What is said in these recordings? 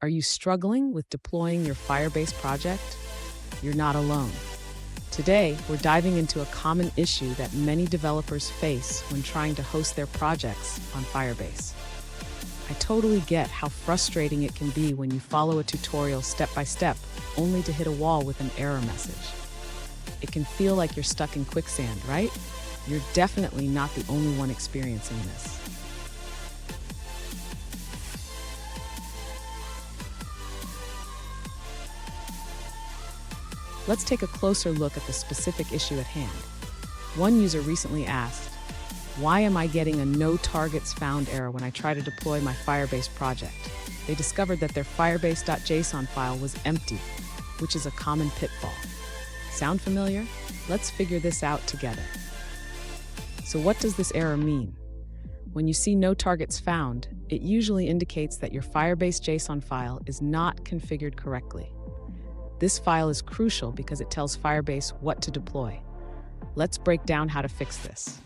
Are you struggling with deploying your Firebase project? You're not alone. Today, we're diving into a common issue that many developers face when trying to host their projects on Firebase. I totally get how frustrating it can be when you follow a tutorial step by step, only to hit a wall with an error message. It can feel like you're stuck in quicksand, right? You're definitely not the only one experiencing this. Let's take a closer look at the specific issue at hand. One user recently asked, "Why am I getting a no targets found error when I try to deploy my Firebase project?" They discovered that their firebase.json file was empty, which is a common pitfall. Sound familiar? Let's figure this out together. So what does this error mean? When you see no targets found, it usually indicates that your Firebase.json file is not configured correctly. This file is crucial because it tells Firebase what to deploy. Let's break down how to fix this.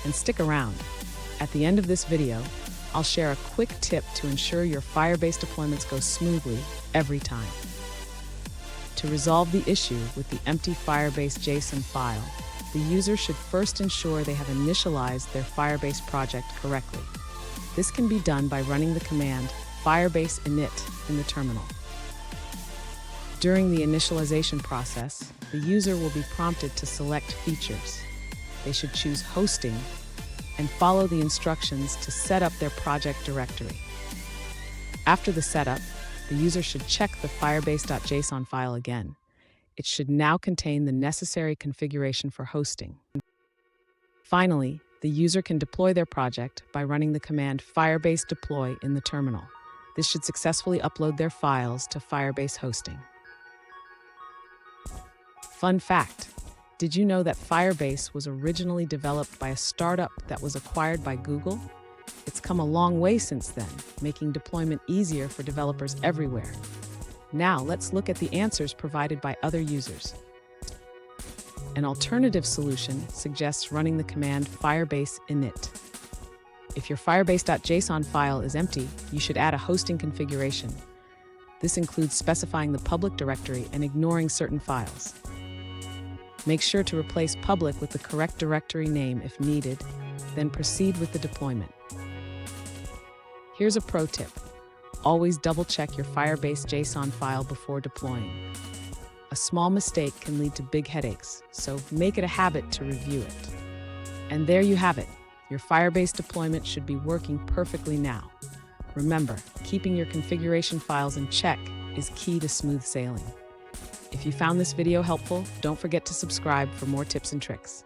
And stick around. At the end of this video, I'll share a quick tip to ensure your Firebase deployments go smoothly every time. To resolve the issue with the empty Firebase.json file, the user should first ensure they have initialized their Firebase project correctly. This can be done by running the command firebase init in the terminal. During the initialization process, the user will be prompted to select features. They should choose hosting and follow the instructions to set up their project directory. After the setup, the user should check the firebase.json file again. It should now contain the necessary configuration for hosting. Finally, the user can deploy their project by running the command firebase deploy in the terminal. This should successfully upload their files to Firebase hosting. Fun fact, did you know that Firebase was originally developed by a startup that was acquired by Google? It's come a long way since then, making deployment easier for developers everywhere. Now let's look at the answers provided by other users. An alternative solution suggests running the command firebase init. If your firebase.json file is empty, you should add a hosting configuration. This includes specifying the public directory and ignoring certain files. Make sure to replace public with the correct directory name if needed, then proceed with the deployment. Here's a pro tip. Always double-check your Firebase.json file before deploying. A small mistake can lead to big headaches, so make it a habit to review it. And there you have it. Your Firebase deployment should be working perfectly now. Remember, keeping your configuration files in check is key to smooth sailing. If you found this video helpful, don't forget to subscribe for more tips and tricks.